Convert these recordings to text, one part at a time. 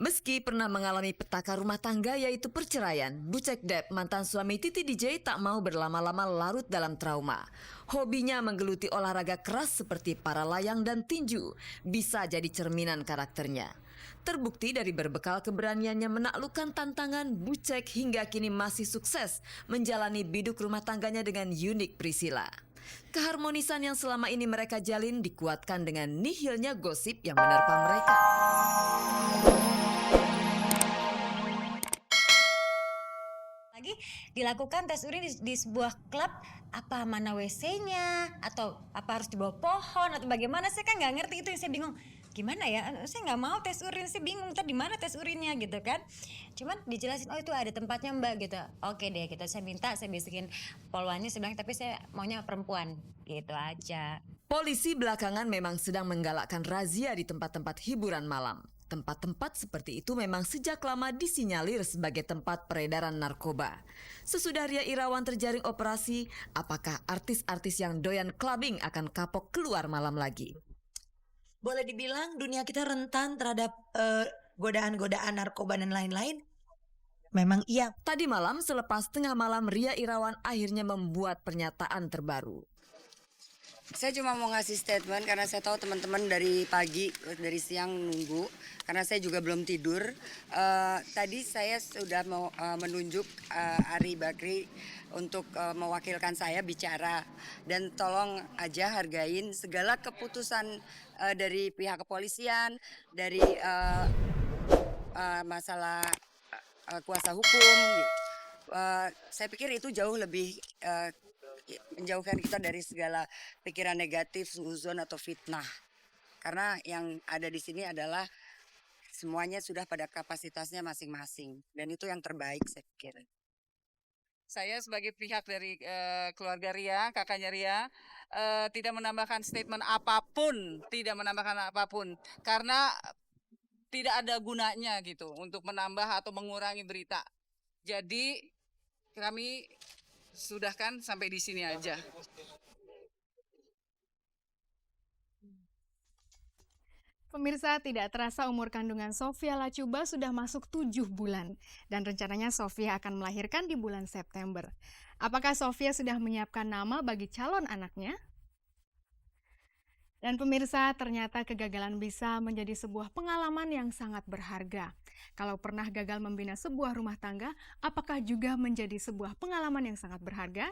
Meski pernah mengalami petaka rumah tangga yaitu perceraian, Bucek Dep, mantan suami Titi DJ, tak mau berlama-lama larut dalam trauma. Hobinya menggeluti olahraga keras seperti para layang dan tinju, bisa jadi cerminan karakternya. Terbukti dari berbekal keberaniannya menaklukkan tantangan, Bucek hingga kini masih sukses menjalani biduk rumah tangganya dengan unik Priscilla. Keharmonisan yang selama ini mereka jalin dikuatkan dengan nihilnya gosip yang menerpa mereka. Lagi dilakukan tes urin di sebuah klub, apa mana WC-nya atau apa harus di bawah pohon atau bagaimana, saya kan nggak ngerti itu, yang saya bingung gimana ya, saya nggak mau tes urin, saya bingung ntar di mana tes urinnya gitu kan. Cuman dijelasin, oh itu ada tempatnya mbak gitu, oke deh gitu, saya minta, saya bisikin polwannya, saya bilang tapi saya maunya perempuan gitu aja. Polisi belakangan memang sedang menggalakkan razia di tempat-tempat hiburan malam. Tempat-tempat seperti itu memang sejak lama disinyalir sebagai tempat peredaran narkoba. Sesudah Ria Irawan terjaring operasi, apakah artis-artis yang doyan clubbing akan kapok keluar malam lagi? Boleh dibilang dunia kita rentan terhadap godaan-godaan narkoba dan lain-lain. Memang iya. Tadi malam selepas tengah malam, Ria Irawan akhirnya membuat pernyataan terbaru. Saya cuma mau ngasih statement karena saya tahu teman-teman dari pagi, dari siang nunggu. Karena saya juga belum tidur. Tadi saya sudah mau menunjuk Ari Bakri untuk mewakilkan saya bicara. Dan tolong aja hargain segala keputusan dari pihak kepolisian, dari masalah kuasa hukum. Saya pikir itu jauh lebih menjauhkan kita dari segala pikiran negatif, suuzon atau fitnah. Karena yang ada di sini adalah semuanya sudah pada kapasitasnya masing-masing. Dan itu yang terbaik saya pikir. Saya sebagai pihak dari keluarga Ria, kakaknya Ria, tidak menambahkan statement apapun, karena tidak ada gunanya gitu untuk menambah atau mengurangi berita. Jadi kami sudahkan sampai di sini aja. Pemirsa, tidak terasa umur kandungan Sofia Latjuba sudah masuk 7 bulan. Dan rencananya Sofia akan melahirkan di bulan September. Apakah Sofia sudah menyiapkan nama bagi calon anaknya? Dan pemirsa, ternyata kegagalan bisa menjadi sebuah pengalaman yang sangat berharga. Kalau pernah gagal membina sebuah rumah tangga, apakah juga menjadi sebuah pengalaman yang sangat berharga?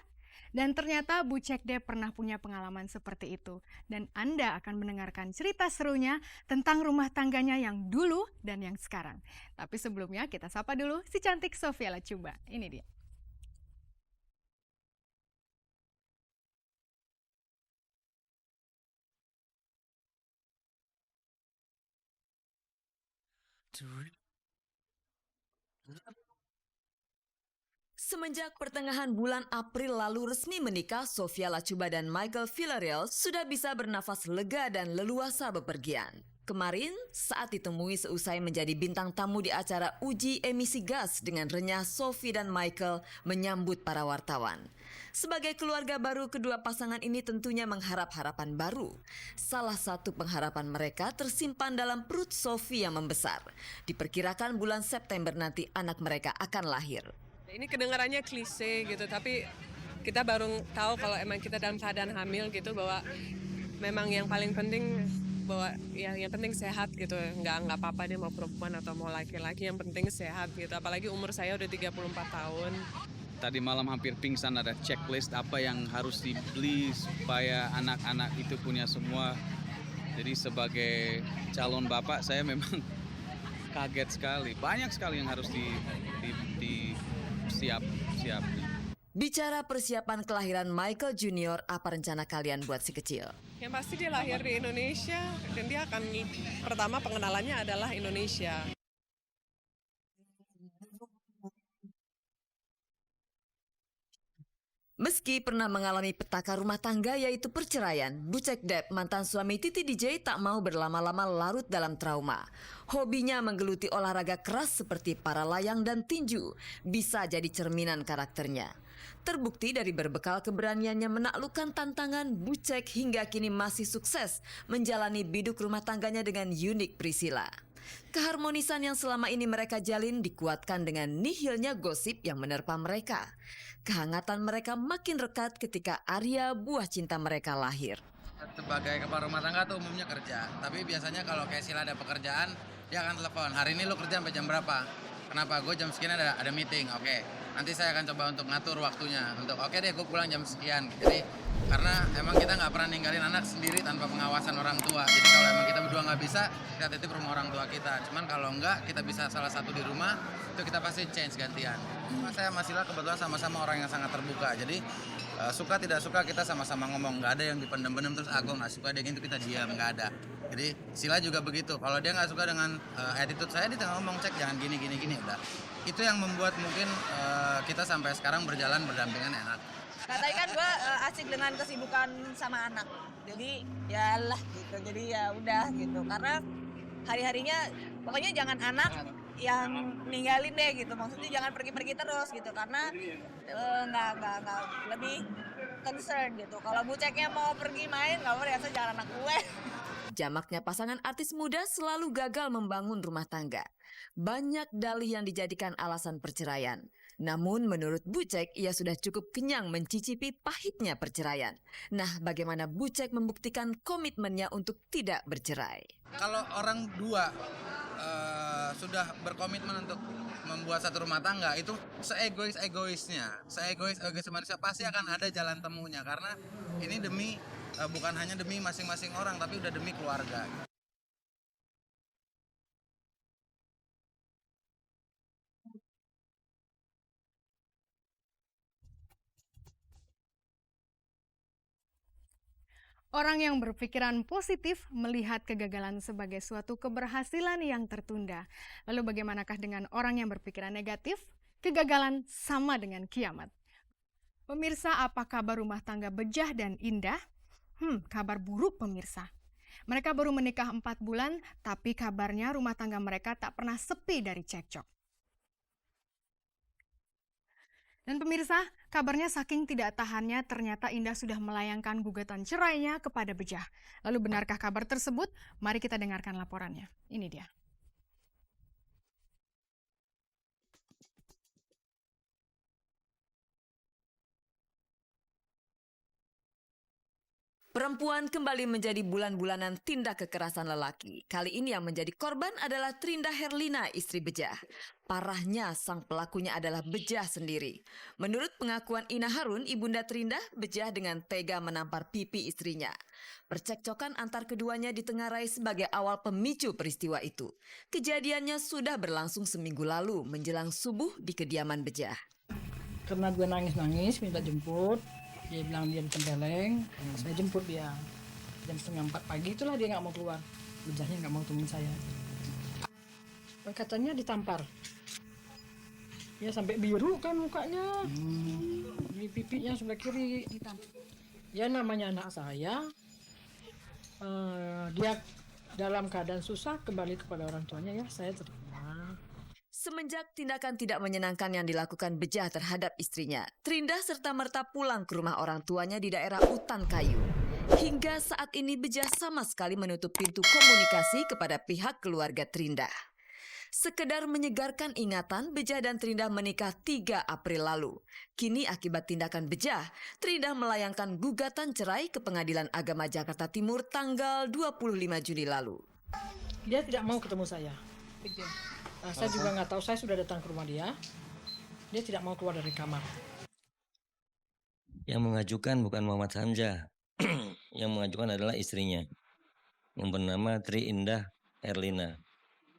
Dan ternyata Bucek Dep pernah punya pengalaman seperti itu. Dan Anda akan mendengarkan cerita serunya tentang rumah tangganya yang dulu dan yang sekarang. Tapi sebelumnya kita sapa dulu si cantik Sofia Latjuba. Ini dia. Semenjak pertengahan bulan April lalu resmi menikah, Sofia Latjuba dan Michael Villarreal sudah bisa bernafas lega dan leluasa bepergian. Kemarin, saat ditemui seusai menjadi bintang tamu di acara uji emisi gas dengan renyah, Sophie dan Michael menyambut para wartawan. Sebagai keluarga baru, kedua pasangan ini tentunya mengharap harapan baru. Salah satu pengharapan mereka tersimpan dalam perut Sophie yang membesar. Diperkirakan bulan September nanti anak mereka akan lahir. Ini kedengarannya klise gitu, tapi kita baru tahu kalau emang kita dalam keadaan hamil gitu, bahwa memang yang paling penting bahwa ya yang penting sehat gitu. Nggak apa-apa dia mau perempuan atau mau laki-laki, yang penting sehat gitu. Apalagi umur saya udah 34 tahun. Tadi malam hampir pingsan, ada checklist apa yang harus dibeli supaya anak-anak itu punya semua. Jadi sebagai calon bapak saya memang kaget sekali. Banyak sekali yang harus siap. Bicara persiapan kelahiran Michael Junior, apa rencana kalian buat si kecil? Yang pasti dia lahir di Indonesia dan dia akan pertama pengenalannya adalah Indonesia. Meski pernah mengalami petaka rumah tangga yaitu perceraian, Bucek Dep, mantan suami Titi DJ, tak mau berlama-lama larut dalam trauma. Hobinya menggeluti olahraga keras seperti para layang dan tinju, bisa jadi cerminan karakternya. Terbukti dari berbekal keberaniannya menaklukkan tantangan, Bucek hingga kini masih sukses menjalani biduk rumah tangganya dengan unik Priscilla. Keharmonisan yang selama ini mereka jalin dikuatkan dengan nihilnya gosip yang menerpa mereka. Kehangatan mereka makin rekat ketika Arya, buah cinta mereka, lahir. Sebagai kepala rumah tangga tuh umumnya kerja. Tapi biasanya kalau kayak Sila ada pekerjaan, dia akan telepon. Hari ini lu kerja sampai jam berapa? Kenapa? Gue jam sekian ada meeting. Oke. Nanti saya akan coba untuk ngatur waktunya. Oke deh, gue pulang jam sekian. Jadi karena emang kita nggak pernah ninggalin anak sendiri tanpa pengawasan orang tua. Jadi kalau emang kita berdua nggak bisa, kita titip rumah orang tua kita. Cuman kalau enggak, kita bisa salah satu di rumah, itu kita pasti change gantian. Saya sama Sila kebetulan sama-sama orang yang sangat terbuka. Jadi suka tidak suka kita sama-sama ngomong. Nggak ada yang dipendem-pendem terus gue nggak suka dia gitu kita diam, nggak ada. Jadi Sila juga begitu. Kalau dia nggak suka dengan attitude saya, dia tinggal ngomong, cek jangan gini udah. Itu yang membuat mungkin kita sampai sekarang berjalan berdampingan enak. Katanya kan gue asik dengan kesibukan sama anak, jadi ya lah gitu, jadi ya udah gitu. Karena hari-harinya pokoknya jangan anak yang ninggalin deh gitu, maksudnya jangan pergi-pergi terus gitu, karena nggak lebih concern gitu. Kalau buceknya mau pergi main, nggak boleh, asal jangan anak gue. Jamaknya pasangan artis muda selalu gagal membangun rumah tangga. Banyak dalih yang dijadikan alasan perceraian. Namun menurut Bucek, ia sudah cukup kenyang mencicipi pahitnya perceraian. Nah, bagaimana Bucek membuktikan komitmennya untuk tidak bercerai? Kalau orang dua sudah berkomitmen untuk membuat satu rumah tangga, itu seegois-egoisnya, seegois-egois manusia pasti akan ada jalan temunya. Karena ini demi bukan hanya demi masing-masing orang, tapi udah demi keluarga. Orang yang berpikiran positif melihat kegagalan sebagai suatu keberhasilan yang tertunda. Lalu bagaimanakah dengan orang yang berpikiran negatif? Kegagalan sama dengan kiamat. Pemirsa, apa kabar rumah tangga Bejah dan Indah? Kabar buruk pemirsa. Mereka baru menikah 4 bulan, tapi kabarnya rumah tangga mereka tak pernah sepi dari cekcok. Dan pemirsa, kabarnya saking tidak tahannya ternyata Indah sudah melayangkan gugatan cerainya kepada Bejah. Lalu benarkah kabar tersebut? Mari kita dengarkan laporannya. Ini dia. Perempuan kembali menjadi bulan-bulanan tindak kekerasan lelaki. Kali ini yang menjadi korban adalah Trinda Herlina, istri Bejah. Parahnya, sang pelakunya adalah Bejah sendiri. Menurut pengakuan Ina Harun, ibunda Trinda, Bejah dengan tega menampar pipi istrinya. Percekcokan antar keduanya ditengarai sebagai awal pemicu peristiwa itu. Kejadiannya sudah berlangsung seminggu lalu menjelang subuh di kediaman Bejah. Karena gue nangis-nangis minta jemput, dia bilang dia di Tempeleng, saya jemput dia. Jam 3:30 pagi itulah dia nggak mau keluar. Bejahnya nggak mau temuin saya. Katanya ditampar. Ya sampai biru kan mukanya. Di pipinya sebelah kiri. Ya namanya anak saya. Dia dalam keadaan susah kembali kepada orang tuanya, ya saya terima. Semenjak tindakan tidak menyenangkan yang dilakukan Bejah terhadap istrinya, Trinda serta-merta pulang ke rumah orang tuanya di daerah Utan Kayu. Hingga saat ini Bejah sama sekali menutup pintu komunikasi kepada pihak keluarga Trinda. Sekedar menyegarkan ingatan, Bejah dan Trinda menikah 3 April lalu. Kini akibat tindakan Bejah, Trinda melayangkan gugatan cerai ke Pengadilan Agama Jakarta Timur tanggal 25 Juni lalu. Dia tidak mau ketemu saya. Saya juga nggak tahu, saya sudah datang ke rumah dia. Dia tidak mau keluar dari kamar. Yang mengajukan bukan Muhammad Hamzah. Yang mengajukan adalah istrinya, yang bernama Tri Indah Herlina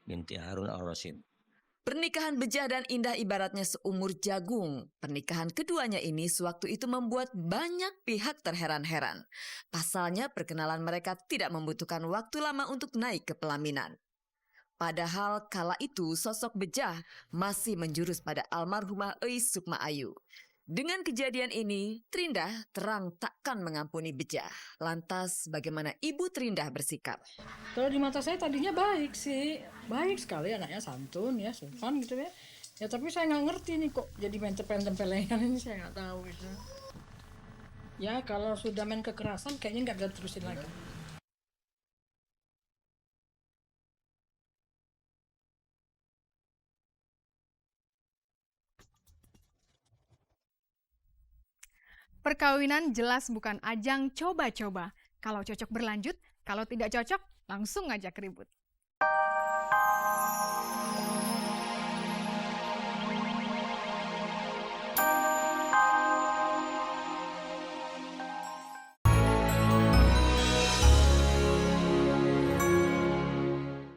binti Harun Al-Rasyid. Pernikahan Bejah dan Indah ibaratnya seumur jagung. Pernikahan keduanya ini sewaktu itu membuat banyak pihak terheran-heran. Pasalnya perkenalan mereka tidak membutuhkan waktu lama untuk naik ke pelaminan. Padahal kala itu sosok Bejah masih menjurus pada almarhumah Eis Sukma Ayu. Dengan kejadian ini, Trinda terang takkan mengampuni Bejah. Lantas bagaimana Ibu Trinda bersikap? Kalau di mata saya tadinya baik sih. Baik sekali, anaknya santun ya, sopan gitu ya. Ya tapi saya nggak ngerti nih kok jadi main tempelengan ini, saya nggak tahu gitu. Ya kalau sudah main kekerasan kayaknya nggak bisa terusin lagi. Perkawinan jelas bukan ajang coba-coba. Kalau cocok berlanjut, kalau tidak cocok langsung ngajak ribut.